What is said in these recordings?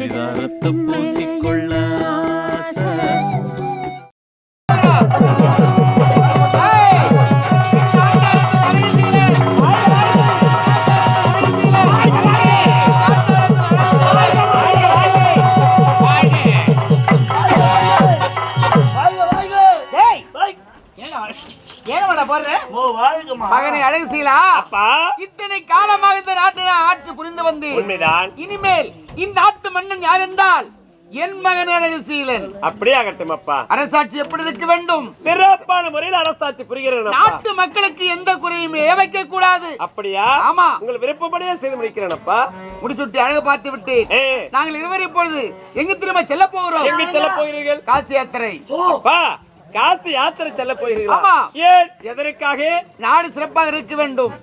பரிதாரத்தை பூசிக்கொள்ள ஆசை. மகனை அழகுசீலா, இத்தனை காலமாக இந்த நாட்டில் ஆட்சி புரிந்து வந்து இனிமேல் இந்நாட்டு மன்னன் யார் என்றால் என் மகன் அழகுசீலன். அப்படியே ஆகட்டும் அப்பா. அரசாட்சி எப்படி இருக்க வேண்டும்? சிறப்பான முறையில் அரசாட்சி புரிகிறது. நாட்டு மக்களுக்கு எந்த குறையுமே வைக்க கூடாது. அப்படியா? ஆமா, உங்கள் விருப்பப்படியே செய்து முடிக்கிறேன் அப்பா. முடிசுட்டி அழகு பார்த்து விட்டு நாங்கள் இருவர் இப்பொழுது எங்கு திரும்ப செல்ல போகிறோம்? எங்கு செல்ல போகிறீர்கள்? காசி யாத்திரை. காசி யாத்திரை செல்ல போகிறீர்களா? ஆமா. ஏன், எதற்காக? நாடு சிறப்பாக இருக்க வேண்டும்.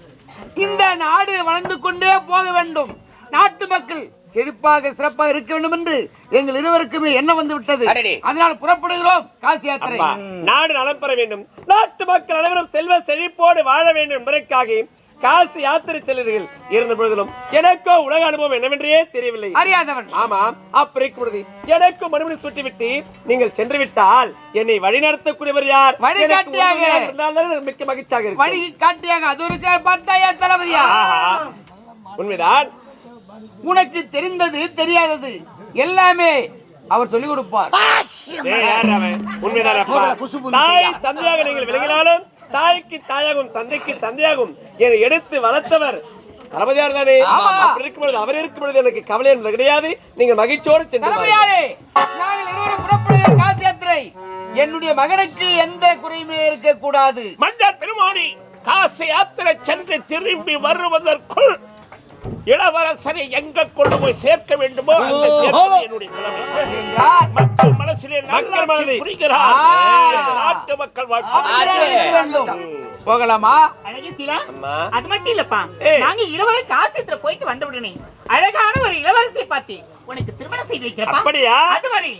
இந்த நாடு வளர்ந்து கொண்டே போக வேண்டும். நாட்டு மக்கள் செழிப்பாக சிறப்பாக இருக்க வேண்டும் என்று எங்கள் இருவருக்குமே எண்ணம் வந்து விட்டது. அதனால் புறப்படுகிறோம் காசி யாத்திரை. நாடு நலம் பெற வேண்டும், நாட்டு மக்கள் அனைவரும் செல்வ செழிப்போடு வாழ வேண்டும் என்பதற்காக காசி யாத்திரை செல்லுங்கள். இருந்த பொழுதிலும் எனக்கோ உலக அனுபவம் என்னவென்றே தெரியவில்லை. அறியாதவன். ஆமா, அப்படி எனக்கும் மறுபடி சுட்டிவிட்டு நீங்கள் சென்று விட்டால் என்னை வழி நடத்தக்கூடியவர் யார்? வழிகாட்டியாக இருந்தாலும் மிக்க மகிழ்ச்சியாக இருக்கும். வழிகாட்டியாக அது ஒரு பார்த்தாயா தளபதியா? உண்மைதான். உனக்கு தெரிந்தது தெரியாதது எல்லாமே அவர் சொல்லிக் கொடுப்பார். உண்மைதான். தாய் தந்தையாக நீங்கள் விலகினாலும் தாய்க்கு தாயாகும் தந்தைக்கு தந்தையாகும் என்னை எடுத்து வளர்த்தவர் தளபதியார் தானே. அவர் இருக்கும் பொழுது எனக்கு கவலை என்பது கிடையாது. நீங்கள் மகிழ்ச்சியோடு சென்று நாங்கள் இருவரும் புறப்படுகிற காசி யாத்திரை. என்னுடைய மகனுக்கு எந்த குறையுமே இருக்க கூடாது. மன்னர் பெருமானி, காசி யாத்திரை சென்று திரும்பி வருவதற்குள் இளவரசரை எங்க கொண்டு போய் சேர்க்க வேண்டுமோ அந்த சேர்ப்பது என்னுடைய கடமை. மக்கள் மனசிலே நாட்டு மக்கள் போகலாமா? அழகுசீலா, அது மட்டும் இல்லப்பா, நாங்க இருவரும் காசியத்துல போயிட்டு வந்த உடனே அழகான ஒரு இளவரசியை பார்த்து உனக்கு திருமணம் செய்து வைக்கிறப்பா. அப்படியா? அதுவரை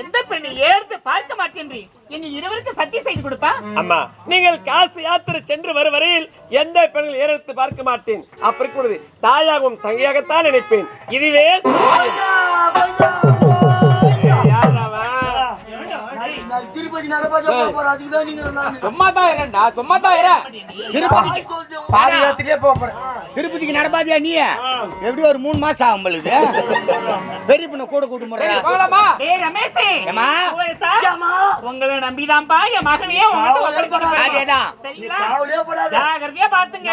எந்த பெண்ணை ஏற்று பார்க்க மாட்டேன் எங்க இருவருக்கு சத்தியம் செய்து கொடுப்பா. அம்மா, நீங்கள் காசி யாத்திரை சென்று வரும் வரையில் எந்த பெண்கள் ஏறெடுத்து பார்க்க மாட்டேன். அப்படி கூடாது, தாயாகவும் தங்கையாகத்தான் நினைப்பேன். இதுவே திருப்பதி நடராஜா போற அதுக்கு நீங்க சும்மா தான் இரண்டா சும்மா தான் இர பாதியாத்திலே போற திருப்பதிக்கு நடபாதியா நீ எப்படி ஒரு 3 மாசம் ஆகும் பொழுது பெரிய பொண்ணு கூட கூட்டி போறா. போகலாமா? டேய் ரமேஷ், ஏமா உங்களை நம்பிதான்பா என் மகனையே உங்ககிட்ட ஒப்படைக்கிறேன். அதேதான், சரிங்களா? காவலே படாத, ஜாகிரதையா பாத்துங்க.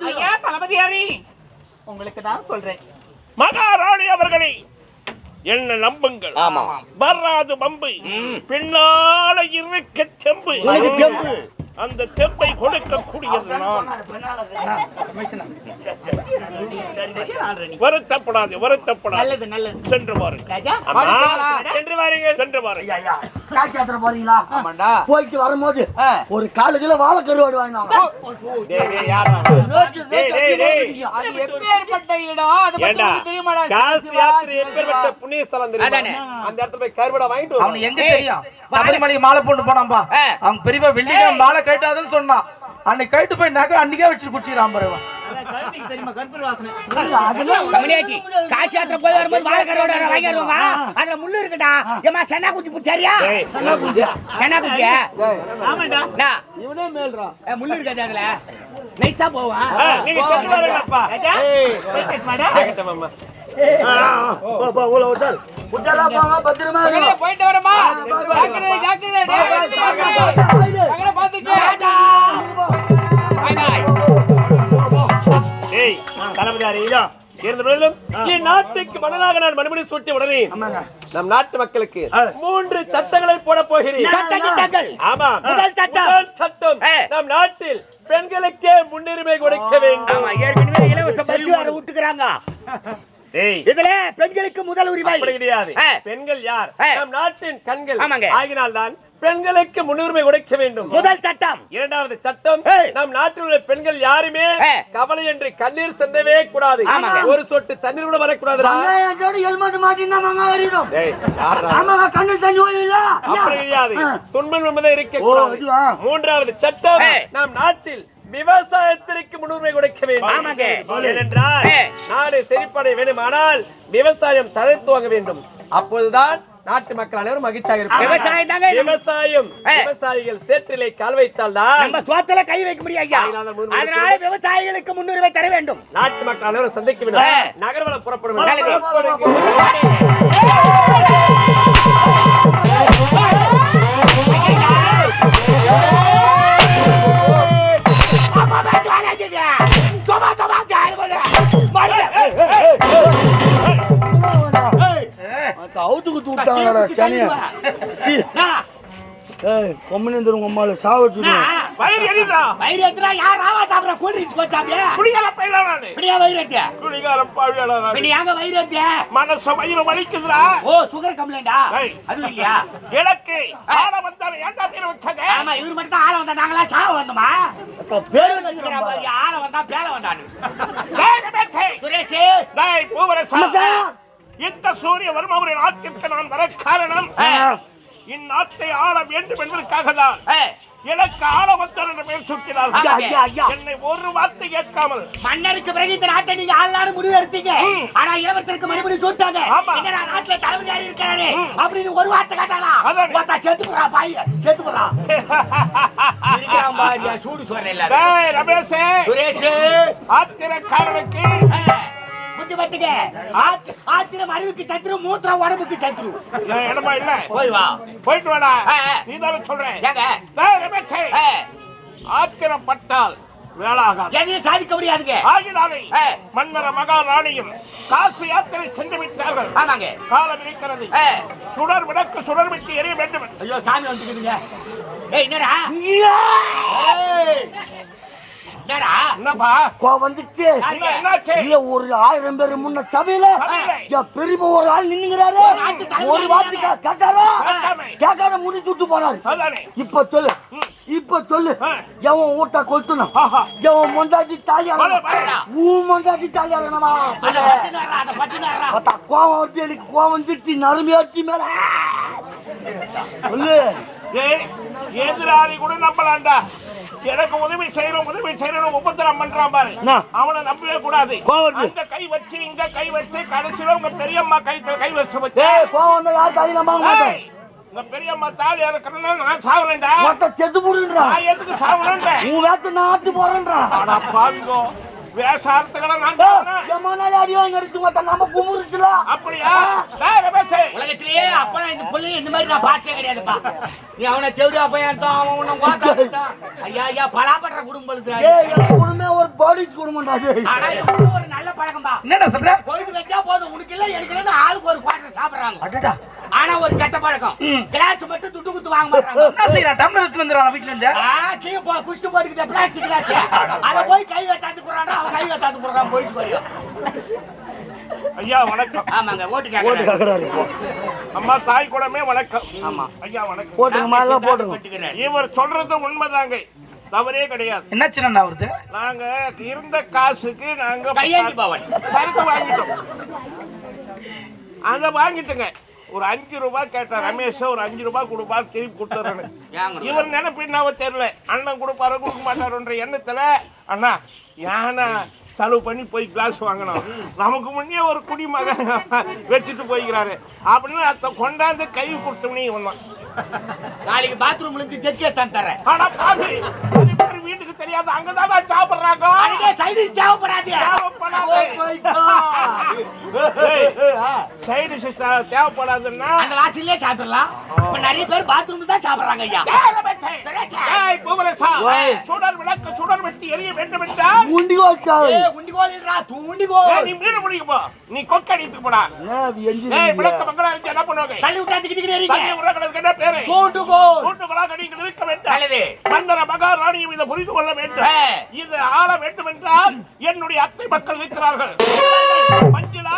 ஐயா தளபதியாரே, உங்களுக்கு தான் சொல்றேன். மகாராணி அவர்களே, என்ன நம்புங்கள். ஆமா, வராது பம்பு பின்னால இருக்க செம்பு. அந்த தெம்பை கொடுக்க கூடியது நான். வருத்தப்படாது, வருத்தப்படாது. நல்லது நல்லது. சென்று பாருங்க. சென்று வாருங்கள், சென்று பாருங்க. காட்சி யாத்திரை போறீங்களா? ஆமாண்டா. போயிட்டு வரும்போது ஒரு 4 கிலோ வாழை கருவாடு வாங்கினாங்க. எப்பேற்பட்ட இடம் அது பத்தி தெரியுமாடா? காசி யாத்திரை எப்பேற்பட்ட புண்ணிய ஸ்தலம் தெரியுமா? அந்த இடத்துல போய் கருவாடை வாங்கிட்டு அவனுக்கு எங்க தெரியும்? சபரிமலை மாலை போட்டு போனாம்பா. அவங்க பெரியப்பா வெள்ளிக்கிழமை மாலை கேட்டாதுன்னு சொன்னான். அன்னைக்கு கேட்டு போய் நகை அன்னைக்கே வச்சு குடிச்சிடறான் பாரு. காசி யாத்திரை போய் வரும்போது வாழை கருவாடு வாங்கிடுவாங்க. அதுல முள்ளு இருக்குடா. ஏமா சென்னா குச்சி புடிச்சாரியா? சென்னா குச்சியா? ஆமாடா. இவனே மேல்றா. முள்ளு இருக்காது அதுல. நைஸா போவா. நீங்க சென்று வாருங்கப்பா. போய் செட் மாடா. ஆகட்டும் அம்மா. பத்திரமா போயிட்டு வரமா? ஜாக்கிரதை ஜாக்கிரதை. டேய் பாத்துக்க. ஏய் தளபதியாரே, இருந்த பொழுதிலும் என் நாட்டுக்கு மன்னனாக நான் மறுபடி சூட்டி உடனே நம் நாட்டு மக்களுக்கு 3 சட்டங்களை போட போகிறேன். ஆமா, முதல் சட்டம் நம் நாட்டில் பெண்களுக்கே முன்னுரிமை கொடுக்க வேண்டும். ஏற்கனவே இலவச பஸ் வர விட்டுக்கிறாங்க. இதுல பெண்களுக்கு முதல் உரிமை கிடையாது. பெண்கள் யார்? நம் நாட்டின் கண்கள் ஆகினால் தான் பெண்களுக்கு முன்னுரிமை கொடுக்க வேண்டும். முதல் சட்டம். இரண்டாவது சட்டம், நம் நாட்டில் உள்ள பெண்கள் யாருமே கவலை என்று கண்ணீர் சிந்தவே கூடாது. ஒரு சொட்டு தண்ணீர் கூட வரக்கூடாது. துன்பம் என்பதை இருக்க கூடாது. மூன்றாவது சட்டம், நம் நாட்டில் விவசாயத்திற்கு முன்னுரிமை கொடுக்க ஆமாங்க. வேண்டும். ஏனென்றால் நாடு செழிப்படைய வேண்டுமானால் விவசாயம் தழைத்துவங்க வேண்டும். அப்போதுதான் நாட்டு மக்கள் அனைவரும் மகிழ்ச்சியாக இருப்பாங்க. விவசாயம் தாங்க விவசாயம் விவசாயிகள் சேற்றிலே கால் வைத்தால் தான் நம்ம சோத்துல கை வைக்க முடியும் ஐயா. அதனால விவசாயிகளுக்கு முன்னுரிமை தர வேண்டும். நாட்டு மக்கள் அனைவரும் சந்திக்க வேண்டும். நகர்வலம் புறப்படும் அவுத்துக்கு விட்டாங்கடா சனியா கொம்மனேந்திரம் உம்மால சாவச்சுடுவோம். வயிறு எரியுதா? வயிறு எத்துறா யார் ராவா சாப்பிட கூல் ட்ரிங்க்ஸ் போச்சாமே. குடிகார பையலா நானு. இப்படியா வயிறு எத்தியா? குடிகார பாவியலா நானு. இப்படி யாங்க வயிறு எத்தியா? மனசு வயிறு வலிக்குதுடா. ஓ சுகர் கம்ப்ளைண்டா? அது இல்லையா? எனக்கு ஆள வந்தானே ஏன்டா பேர் வச்சாங்க? ஆமா இவர் மட்டும் தான் ஆள வந்தா நாங்களா சாவ வந்தோமா? பேர் வச்சுக்கறா பாரு ஆள வந்தா பேல வந்தானு. டேய் ரமேஷ். சுரேஷ். டேய் பூவரசா. இந்த சூரிய வர்மாவுடைய நாட்டிற்கு நான் வர காரணம் இந்நாட்டை ஆள வேண்டும் என்பதற்காக தான். எனக்கு ஆள வந்தார் என்ற பெயர் சூட்டினார்கள். என்னை ஒரு வார்த்தை கேட்காமல் மன்னருக்கு பிறகு இந்த நாட்டை நீங்க ஆளான முடிவு எடுத்தீங்க. ஆனா இளவரசருக்கு மறுபடியும் சூட்டாங்க. என்னடா நாட்டுல தளபதியார் இருக்காரு அப்படின்னு ஒரு வார்த்தை கேட்டாளா? பார்த்தா செத்து போறா பாய் செத்து போறா. இருக்கான் பாரியா சூடு சொல்றேன் இல்ல. டேய் ரமேஷ். சுரேஷ். ஆத்திரக்காரனுக்கு புத்தி பட்டுங்க. ஆத்திரம் அறிவுக்கு சத்ரு மூத்திரம் உடம்புக்கு சத்ரு. இடமா இல்ல. போய் வா. போயிட்டு வாடா. நீ தானே சொல்றேன். ஏங்க டேய் ரமேஷ். ஆத்திரம் பட்டால் வேளாகாது. எதையும் சாதிக்க முடியாதுங்க. ஆகினாலே மன்னர் மகாராணியும் காசி யாத்திரை சென்று விட்டார்கள். ஆமாங்க. காலம் இருக்கிறது. சுடர் விளக்கு சுடர் விட்டு எரிய வேண்டும். ஐயோ சாமி வந்துக்குதுங்க. ஏய் என்னடா? என்னடா? என்னப்பா வந்துச்சு என்னாச்சு? இல்ல ஒரு 1000 பேர் முன்ன சபையில பெரியப்ப ஒரு ஆள் நின்னுங்கிறாரு. ஒரு வார்த்தை கேட்டாரா? கேட்காத முடி சுட்டு போறாரு. இப்ப சொல்லு எவன் ஊட்ட கொளுத்தணும், எவன் மொண்டாட்டி தாலியாரணும், மொண்டாட்டி தாலியாரணுமா? கோவம் வந்து எனக்கு கோவம் வந்துருச்சு. நறுமையாட்டி மேல சொல்லு. எதிராளி கூட நம்பலாண்டா. எனக்கு உதவி செய்யறோம் உபத்திரம் பண்றான் பாரு. அவனை நம்பவே கூடாது. அந்த கை வச்சு இங்க கை வச்சு கடைசியில உங்க பெரியம்மா கை வச்சு கோவம் யார் தாலி நம்ப மாட்டேன். உங்க பெரியம்மா தாலி இறக்கணும்னா நான் சாவலேன்டா. செத்து போடுன்றா. நான் எதுக்கு சாவலேன்டா? உன் வேத்த நாட்டு போறேன்றா. அட பாவிங்கோ வேஷார்த்தங்கள நான் எமனால அடி வாங்கி எடுத்து மத்த நம்ம குமுறுதுல. அப்படியா? டேய் ரமேஷ். உலகத்திலேயே அப்பா இந்த புள்ளை இந்த மாதிரி நான் பார்த்தே கிடையாதுப்பா. நீ அவனை செவுடியா பையன் தான் அவன் உன்ன வாட்டா. ஐயா பலாபட்ற குடும்பம் இருக்குடா. ஏய் குடும்பமே ஒரு போலீஸ் குடும்பம்டா. ஆனா இது ஒரு நல்ல பழக்கம்பா. என்னடா சொல்ற? கோயிலுக்கு வெச்சா போதும் உனக்கு இல்ல எனக்கு இல்ல ஆளுக்கு ஒரு குவாட்டர் சாப்பிடுறாங்க. அடடா. ஆனா ஒரு கெட்ட பழக்கம். கிளாஸ் மட்டும் துட்டு குத்து வாங்க மாட்டாங்க. என்ன செய்யற? டம்ளர் எடுத்து வந்துறான் வீட்ல இருந்து. கீழ போ குஷ்டு போட்டுக்கிட்ட பிளாஸ்டிக் கிளாஸ். அத போய் கை வட்டாந்து குறானே அவன் கை வட்டாந்து குறான் போய் போறியா. ஐயா வணக்கம். ஆமாங்க ஓட்டு கேக்குறாரு. அம்மா தாய் கூடமே வணக்கம். ஆமா ஐயா வணக்கம். போடுங்க மால போடுங்க. இவர் சொல்றது உண்மைதாங்க, தவறே கிடையாது. என்ன சின்ன வருது? நாங்க இருந்த காசுக்கு நாங்க கையேந்தி பவன் சரக்கு வாங்கிட்டோம். அத வாங்கிட்டுங்க ஒரு 5 ரூபாய் கேட்ட ரமேஷ் ஒரு 5 ரூபாய் கொடுப்பா திருப்பி கொடுத்துறேன்னு. இவர் நினைப்பு என்னவோ தெரியல. அண்ணன் கொடுப்பாரு கொடுக்க மாட்டாருன்ற எண்ணத்துல அண்ணா ஏன்னா செலவு பண்ணி போய் கிளாஸ் வாங்கணும், நமக்கு முன்னே ஒரு குடிமகன் வச்சுட்டு போய்க்கிறாரு அப்படின்னு அத கொண்டாந்து கை கொடுத்தவனே வந்தான். நாளைக்கு பாத்ரூம்ல இருந்து ஜெக்கே தான் தரேன். ஆனா பாவி வீட்டுக்கு தெரியாது அங்கதான் சாப்பிடுறாங்க. அங்கே சைடிஷ் தேவைப்படாது. சைடிஷ் தேவைப்படாதுன்னா அந்த வாசல்லே சாப்பிடலாம். இப்ப நிறைய பேர் பாத்ரூம்ல தான் சாப்பிடுறாங்க ஐயா. சுடர் விளக்கு சுடர் வெட்டி எரிய வேண்டும் என்றால் உண்டிகோல் சாவு. உண்டிகோல் இல்லடா தூண்டிகோல். நீ மீற முடியும் போ, நீ கொக்கடித்துக்கு போடா. விளக்கு மங்களா இருந்து என்ன பண்ணுவாங்க? தள்ளி விட்டா திக்கிட்டு எரிங்க. தள்ளி விளக்கு என்ன பேரு? தூண்டுகோல். தூண்டுகோலாக நீங்கள் இருக்க வேண்டும். நல்லது. மன்னர் மகாராணியும் இதை புரிந்து கொள்ள வேண்டும். இது ஆள வேண்டும் என்றால் என்னுடைய அத்தை மக்கள் இருக்கிறார்கள். மஞ்சுளா,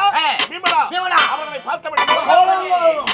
விமலா அவர்களை பார்க்க வேண்டும்.